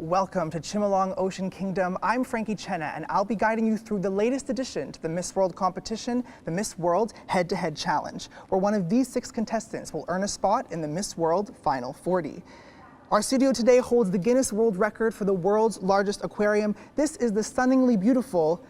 Welcome to Chimelong Ocean Kingdom. I'm Frankie Chenna, and I'll be guiding you through the latest addition to the Miss World competition, the Miss World Head-to-Head Challenge, where one of these 6 contestants will earn a spot in the Miss World Final 40. Our studio today holds the Guinness World Record for the world's largest aquarium. This is the stunningly beautiful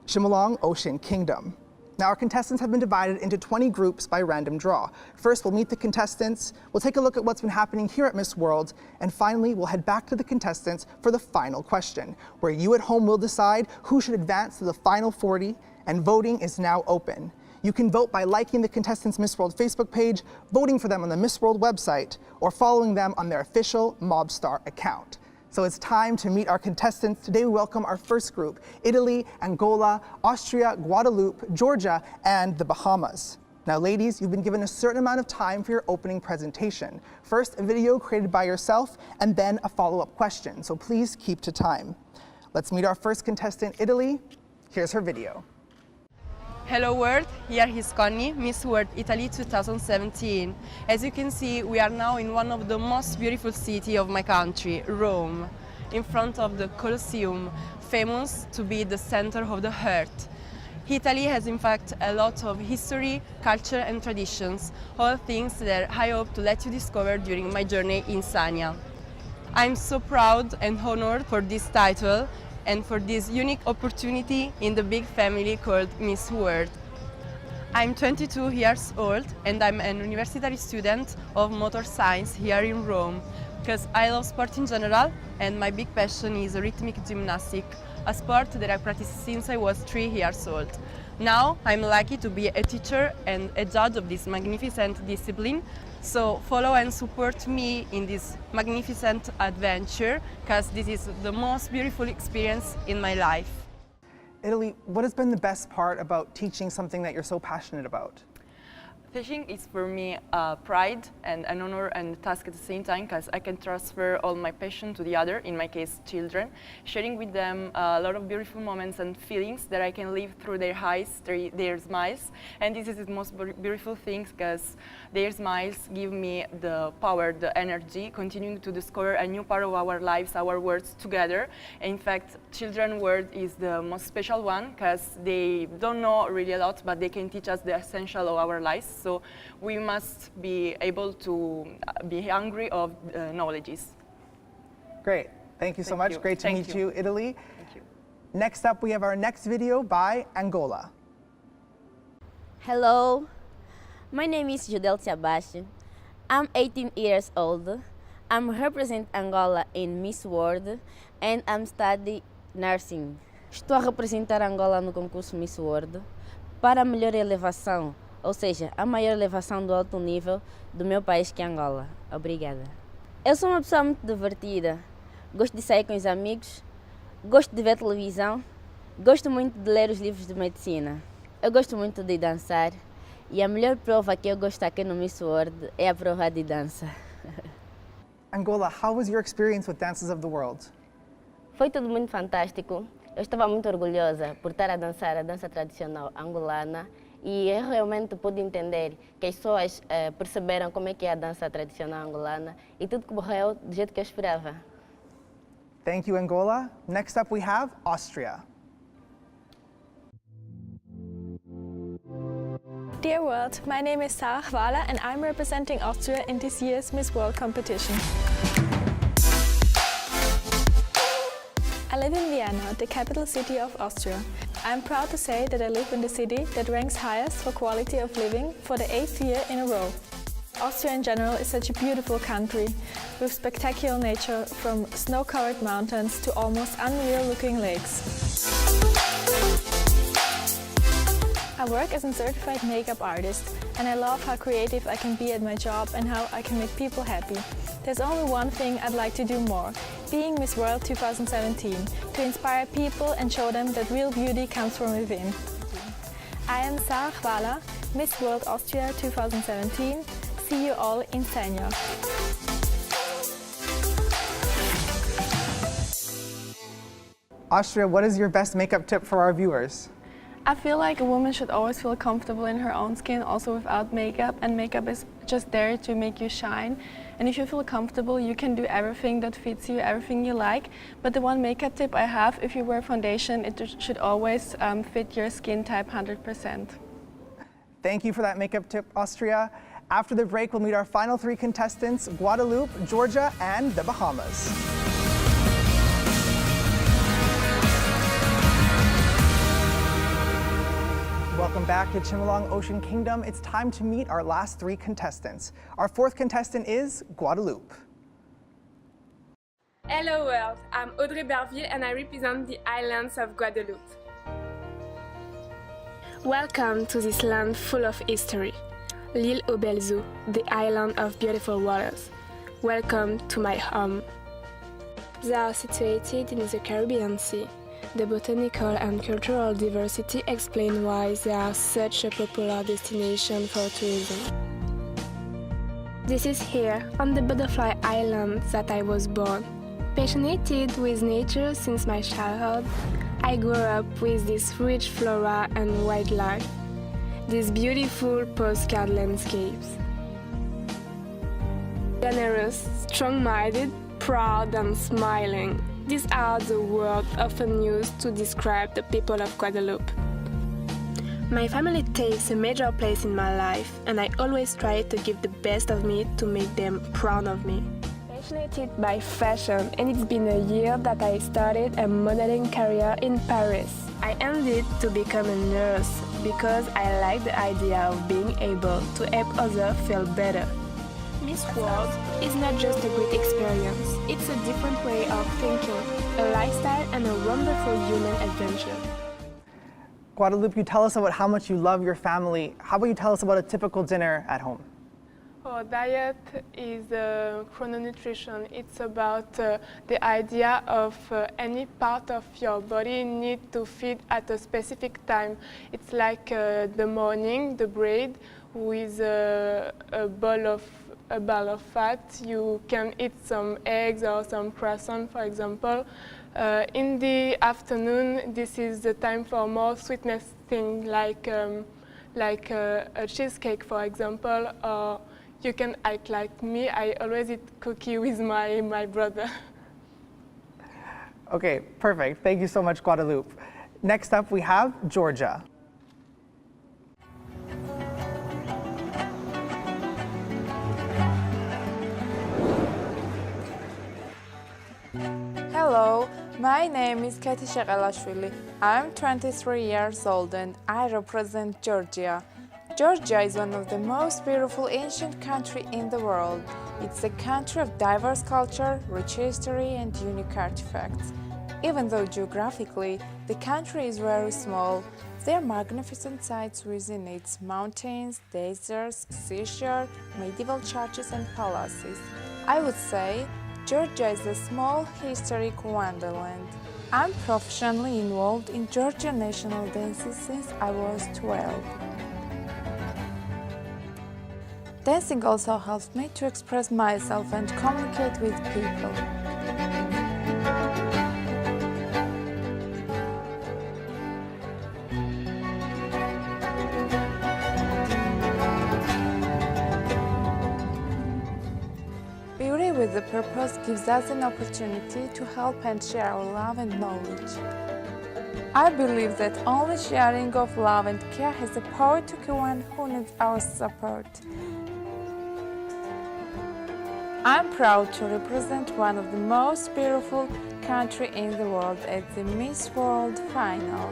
Chimelong Ocean Kingdom. Now, our contestants have been divided into 20 groups by random draw. First, we'll meet the contestants, we'll take a look at what's been happening here at Miss World, and finally, we'll head back to the contestants for the final question, where you at home will decide who should advance to the Final 40, and voting is now open. You can vote by liking the contestants' Miss World Facebook page, voting for them on the Miss World website, or following them on their official Mobstar account. So it's time to meet our contestants. Today we welcome our first group, Italy, Angola, Austria, Guadeloupe, Georgia, and the Bahamas. Now ladies, you've been given a certain amount of time for your opening presentation. First, a video created by yourself, and then a follow-up question, so please keep to time. Let's meet our first contestant, Italy. Here's her video. Hello world, here is Connie, Miss World Italy 2017. As you can see, we are now in one of the most beautiful cities of my country, Rome, in front of the Colosseum, famous to be the center of the earth. Italy has in fact a lot of history, culture and traditions, all things that I hope to let you discover during my journey in Sanya. I'm so proud and honored for this title and for this unique opportunity in the big family called Miss World. I'm 22 years old and I'm an university student of motor science here in Rome because I love sport in general and my big passion is rhythmic gymnastics, a sport that I practice since I was 3 years old. Now I'm lucky to be a teacher and a judge of this magnificent discipline. So follow and support me in this magnificent adventure because this is the most beautiful experience in my life. Italy, what has been the best part about teaching something that you're so passionate about? Teaching is for me pride and an honor and task at the same time because I can transfer all my passion to the other, in my case children, sharing with them a lot of beautiful moments and feelings that I can live through their eyes, their smiles. And this is the most beautiful thing because their smiles give me the power, the energy, continuing to discover a new part of our lives, our worlds together. In fact, children's world is the most special one because they don't know really a lot, but they can teach us the essential of our lives. So we must be able to be hungry of knowledges. Great. Thank you so much. Great to meet you, Italy. Thank you. Next up, we have our next video by Angola. Hello, my name is Judelcia Bashi. I'm 18 years old. I'm represent Angola in Miss World and I'm studying nursing. Estou a representar Angola no concurso Miss World para a melhor elevação, ou seja, a maior elevação do alto nível do meu país, que é Angola. Obrigada. Eu sou uma pessoa muito divertida. Gosto de sair com os amigos, gosto de ver televisão, gosto muito de ler os livros de medicina. Eu gosto muito de dançar e a melhor prova que eu gosto aqui no Miss World é a prova de dança. Angola, how was your experience with Dances of the World? Foi tudo muito fantástico. Eu estava muito orgulhosa por estar a dançar a dança tradicional angolana. E eu realmente pude entender que as pessoas perceberam como é que é a dança tradicional angolana e tudo correu do jeito que eu esperava. Thank you, Angola. Next up we have Austria. Dear world, my name is Sarah Wahler and I'm representing Austria in this year's Miss World competition. I live in Vienna, the capital city of Austria. I'm proud to say that I live in the city that ranks highest for quality of living for the 8th year in a row. Austria in general is such a beautiful country with spectacular nature from snow-covered mountains to almost unreal-looking lakes. I work as a certified makeup artist and I love how creative I can be at my job and how I can make people happy. There's only one thing I'd like to do more, being Miss World 2017, to inspire people and show them that real beauty comes from within. I am Sarah Wahler, Miss World Austria 2017. See you all in Sanya. Austria, what is your best makeup tip for our viewers? I feel like a woman should always feel comfortable in her own skin, also without makeup, and makeup is just there to make you shine. and if you feel comfortable, you can do everything that fits you, everything you like. But the one makeup tip I have, if you wear foundation, it should always fit your skin type 100%. Thank you for that makeup tip, Austria. After the break, we'll meet our final 3 contestants, Guadeloupe, Georgia, and the Bahamas. Welcome back to Chimelong Ocean Kingdom. It's time to meet our last 3 contestants. Our 4th contestant is Guadeloupe. Hello world, I'm Audrey Berville and I represent the islands of Guadeloupe. Welcome to this land full of history. L'Île aux Belles Eaux, the island of beautiful waters. Welcome to my home. They are situated in the Caribbean Sea. The botanical and cultural diversity explain why they are such a popular destination for tourism. This is here, on the Butterfly Island, that I was born. Passionate with nature since my childhood, I grew up with this rich flora and wildlife, these beautiful postcard landscapes. Generous, strong-minded, proud and smiling. These are the words often used to describe the people of Guadeloupe. My family takes a major place in my life, and I always try to give the best of me to make them proud of me. Passionate by fashion, and it's been a year that I started a modeling career in Paris. I ended to become a nurse because I like the idea of being able to help others feel better. Miss World is not just a great experience, it's a different way of thinking, a lifestyle and a wonderful human adventure. Guadeloupe, you tell us about how much you love your family. How about you tell us about a typical dinner at home? Our diet is chrononutrition. It's about the idea of any part of your body need to feed at a specific time. It's like the morning, the bread with a ball of fat. You can eat some eggs or some croissant, for example. In the afternoon, this is the time for more sweetness thing, like a cheesecake, for example, or you can act like me. I always eat cookie with my brother. Okay, perfect. Thank you so much, Guadeloupe. Next up, we have Georgia. Hello, my name is Kati Shekelashvili. I'm 23 years old and I represent Georgia. Georgia is one of the most beautiful ancient countries in the world. It's a country of diverse culture, rich history and unique artifacts. Even though geographically the country is very small, there are magnificent sights within its mountains, deserts, seashore, medieval churches and palaces. I would say Georgia is a small historic wonderland. I'm professionally involved in Georgian national dances since I was 12. Dancing also helps me to express myself and communicate with people. Beauty with a purpose gives us an opportunity to help and share our love and knowledge. I believe that only sharing of love and care has the power to cure one who needs our support. I'm proud to represent one of the most beautiful countries in the world at the Miss World final.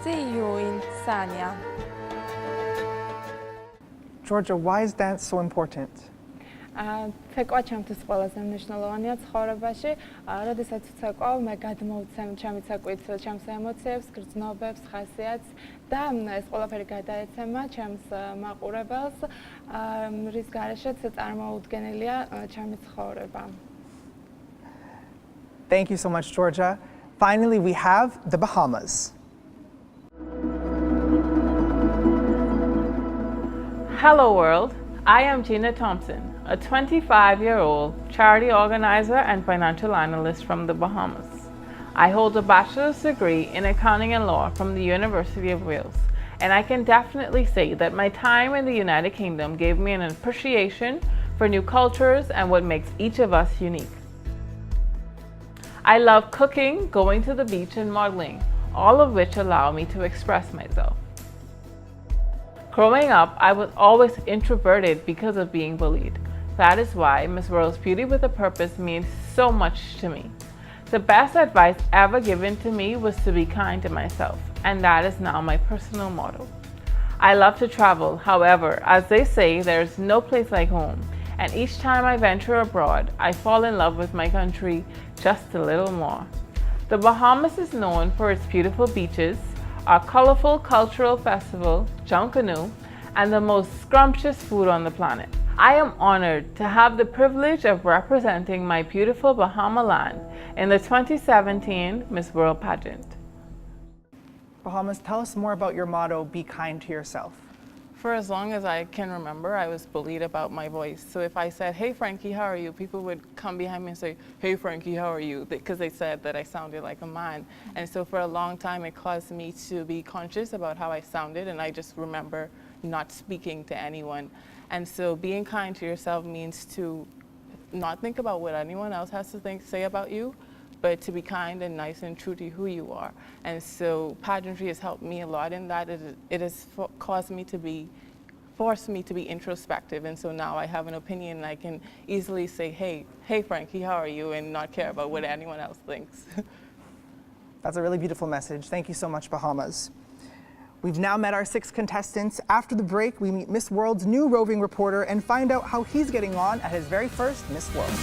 See you in Sanya. Georgia, why is dance so important? ცეკვა ჩემთვის ყველაზე მნიშვნელოვანია ცხოვრებაში. როდესაც ვცეკვავ, მე გადმოვცემ ჩემი ცეკვით ჩემს ემოციებს, გრძნობებს, ხასიათს და ეს ყველაფერი გადაეცემა ჩემს მაყურებელს, რის გარეშეც წარმოუდგენელია ჩემი ცხოვრება. Thank you so much, Georgia. Finally, we have the Bahamas. Hello world, I am Gina Thompson, a 25-year-old charity organizer and financial analyst from the Bahamas. I hold a bachelor's degree in accounting and law from the University of Wales, and I can definitely say that my time in the United Kingdom gave me an appreciation for new cultures and what makes each of us unique. I love cooking, going to the beach, and modeling, all of which allow me to express myself. Growing up, I was always introverted because of being bullied. That is why Miss World's Beauty with a Purpose means so much to me. The best advice ever given to me was to be kind to myself, and that is now my personal motto. I love to travel, however, as they say, there is no place like home, and each time I venture abroad, I fall in love with my country just a little more. The Bahamas is known for its beautiful beaches, our colorful cultural festival, Junkanoo, and the most scrumptious food on the planet. I am honored to have the privilege of representing my beautiful Bahama land in the 2017 Miss World pageant. Bahamas, tell us more about your motto, be kind to yourself. For as long as I can remember, I was bullied about my voice. So if I said, "Hey Frankie, how are you?" people would come behind me and say, "Hey Frankie, how are you?" because they said that I sounded like a man. And so for a long time, it caused me to be conscious about how I sounded, and I just remember not speaking to anyone. And so being kind to yourself means to not think about what anyone else has to say about you, but to be kind and nice and true to who you are. And so pageantry has helped me a lot in that. It has forced me to be introspective. And so now I have an opinion and I can easily say, hey Frankie, how are you? And not care about what anyone else thinks. That's a really beautiful message. Thank you so much, Bahamas. We've now met our 6 contestants. After the break, we meet Miss World's new roving reporter and find out how he's getting on at his very first Miss World.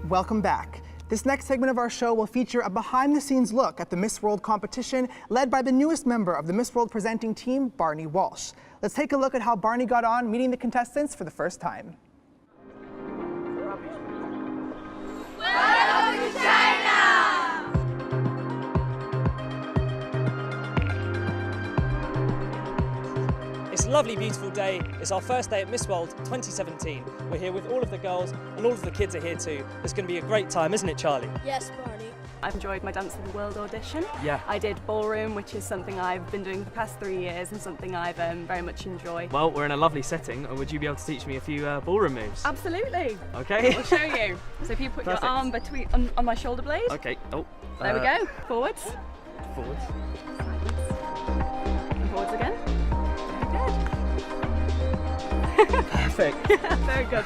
Welcome back. This next segment of our show will feature a behind-the-scenes look at the Miss World competition led by the newest member of the Miss World presenting team, Barney Walsh. Let's take a look at how Barney got on meeting the contestants for the first time. Welcome to China! It's a lovely, beautiful day. It's our first day at Miss World 2017. We're here with all of the girls and all of the kids are here too. It's going to be a great time, isn't it, Charlie? Yes, Barney. I've enjoyed my Dance of the World audition. Yeah. I did ballroom, which is something I've been doing for the past 3 years and something I've very much enjoyed. Well, we're in a lovely setting. Would you be able to teach me a few ballroom moves? Absolutely. Okay. I'll show you. So if you put Perfect. your arm between on my shoulder blade. Okay. Oh. There we go. Forwards. Forwards. And forwards again. Perfect. Very good.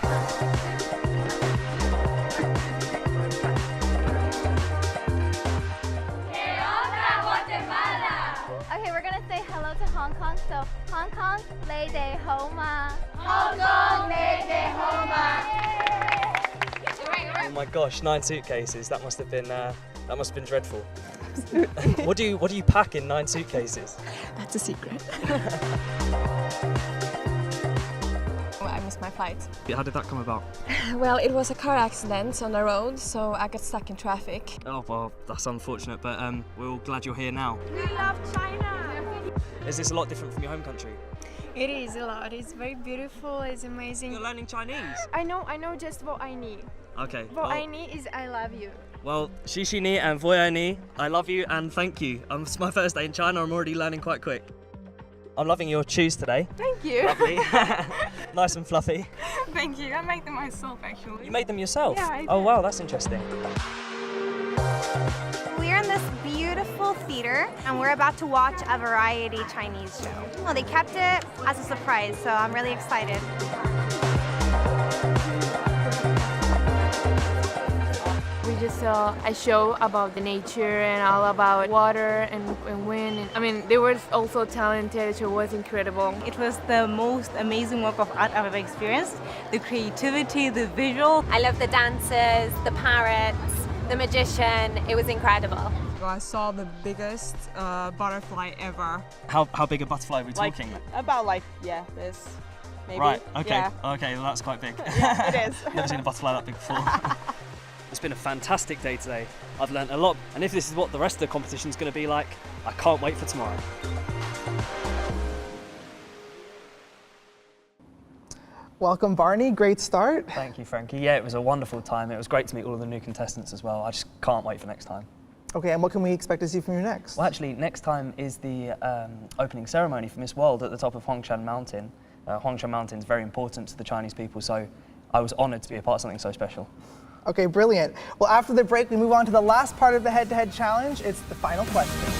Okay, we're gonna say hello to Hong Kong. So, Hong Kong, lei de ho ma. Hong Kong, lei de ho ma. Oh my gosh, 9 suitcases. That must have been dreadful. What do you pack in 9 suitcases? That's a secret. I missed my flight. How did that come about? Well, it was a car accident on the road, so I got stuck in traffic. Oh, well, that's unfortunate, but we're all glad you're here now. We love China. Is this a lot different from your home country? It is a lot. It's very beautiful. It's amazing. You're learning Chinese? I know just what I need. Okay. What I need is I love you. Well, Xixi ni and Voya ni, I love you and thank you. It's my first day in China, I'm already learning quite quick. I'm loving your shoes today. Thank you. Lovely. Nice and fluffy. Thank you. I made them myself, actually. You made them yourself? Yeah, I did. Oh wow, that's interesting. We're in this beautiful theater and we're about to watch a variety Chinese show. Well, they kept it as a surprise, so I'm really excited. We just saw a show about the nature and all about water and wind. And, I mean, they were also talented. The show was incredible. It was the most amazing work of art I've ever experienced. The creativity, the visual. I love the dancers, the parrots, the magician. It was incredible. I saw the biggest butterfly ever. How big a butterfly are we talking? About this, maybe. Right, okay, Yeah. okay, well, that's quite big. Yeah, it is. Never seen a butterfly that big before. It's been a fantastic day today. I've learned a lot, and if this is what the rest of the competition is going to be like, I can't wait for tomorrow. Welcome, Barney. Great start. Thank you, Frankie. Yeah, it was a wonderful time. It was great to meet all of the new contestants as well. I just can't wait for next time. Okay, and what can we expect to see from you next? Well, actually, next time is the opening ceremony for Miss World at the top of Hongshan Mountain. Hongshan Mountain is very important to the Chinese people, so I was honoured to be a part of something so special. Okay, brilliant. Well, after the break, we move on to the last part of the head-to-head challenge. It's the final question.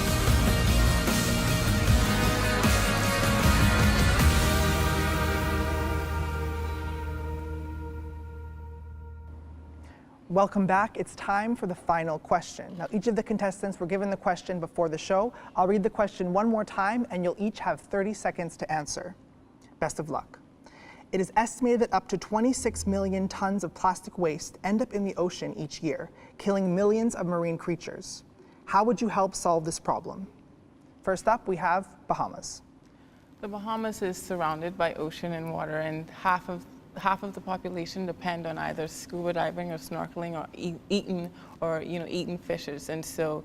Welcome back. It's time for the final question. Now, each of the contestants were given the question before the show. I'll read the question one more time, and you'll each have 30 seconds to answer. Best of luck. It is estimated that up to 26 million tons of plastic waste end up in the ocean each year, killing millions of marine creatures. How would you help solve this problem? First up, we have Bahamas. The Bahamas is surrounded by ocean and water, and half of the population depend on either scuba diving or snorkeling or eating fishes, and so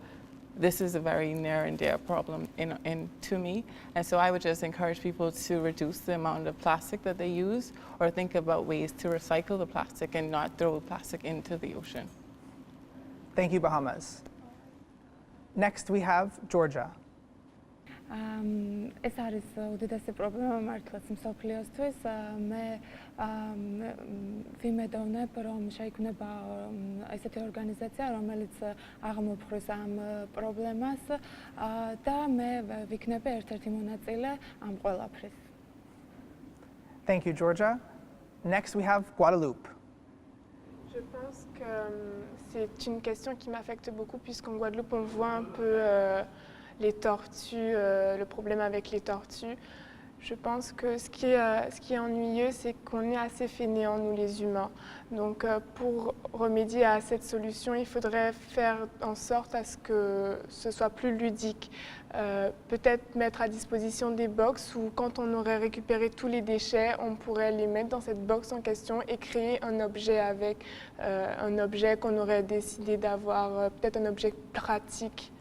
this is a very near and dear problem to me. And so I would just encourage people to reduce the amount of plastic that they use, or think about ways to recycle the plastic and not throw plastic into the ocean. Thank you, Bahamas. Next, we have Georgia. ეს არის უდიდესი პრობლემა მართლაც მსოფლიოსთვის. მე ვიმედოვნებ, რომ შეიქმნება ესეთი ორგანიზაცია, რომელიც აღმოფხრის ამ პრობლემას და მე ვიქნები ერთ-ერთი მონაწილე ამ ყველაფრის. Thank you, Georgia. Next, we have Guadeloupe. Je pense que c'est une question qui m'affecte beaucoup, puisqu'en Guadeloupe, on voit un peu les tortues, le problème avec les tortues. Je pense que ce qui est ennuyeux, c'est qu'on est assez fainéants, nous les humains. Donc pour remédier à cette solution, il faudrait faire en sorte à ce que ce soit plus ludique. Peut-être mettre à disposition des box où quand on aurait récupéré tous les déchets, on pourrait les mettre dans cette box en question et créer un objet avec un objet qu'on aurait décidé d'avoir, peut-être un objet pratique.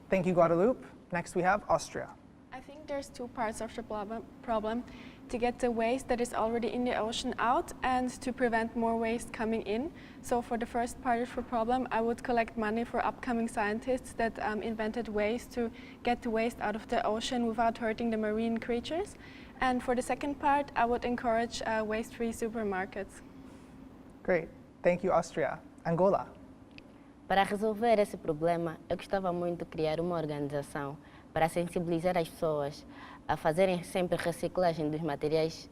Thank you, Guadeloupe. Next, we have Austria. I think there's two parts of the problem. To get the waste that is already in the ocean out and to prevent more waste coming in. So for the first part of the problem, I would collect money for upcoming scientists that invented ways to get the waste out of the ocean without hurting the marine creatures. And for the second part, I would encourage waste-free supermarkets. Great. Thank you, Austria. Angola. Para resolver esse problema, eu gostava muito de criar uma organização para sensibilizar as pessoas a fazerem sempre reciclagem dos materiais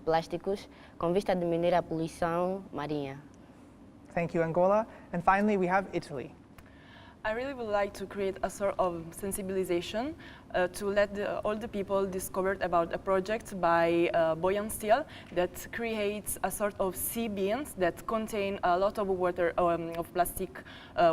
plásticos com vista a diminuir a poluição marinha. Thank you, Angola. And finally, we have Italy. I really would like to create a sort of sensibilization to let all the people discover about a project by Boyan Steel that creates a sort of sea bins that contain a lot of water of plastic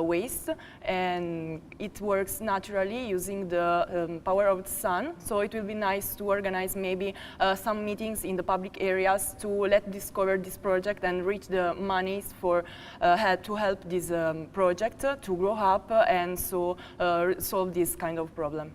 waste, and it works naturally using the power of the sun. So it will be nice to organize maybe some meetings in the public areas to let discover this project and reach the monies for to help this project to grow up and so solve this kind of problem.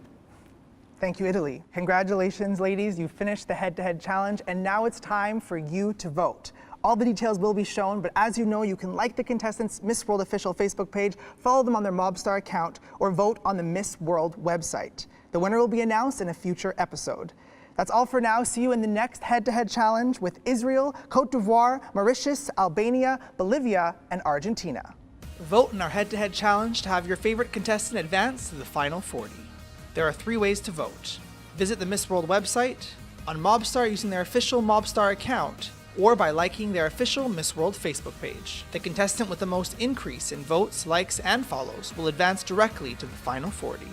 Thank you, Italy. Congratulations, ladies. You finished the head-to-head challenge, and now it's time for you to vote. All the details will be shown, but as you know, you can like the contestants' Miss World official Facebook page, follow them on their Mobstar account, or vote on the Miss World website. The winner will be announced in a future episode. That's all for now. See you in the next head-to-head challenge with Israel, Cote d'Ivoire, Mauritius, Albania, Bolivia, and Argentina. Vote in our head-to-head challenge to have your favorite contestant advance to the final 40. There are 3 ways to vote. Visit the Miss World website, on Mobstar using their official Mobstar account, or by liking their official Miss World Facebook page. The contestant with the most increase in votes, likes, and follows will advance directly to the final 40.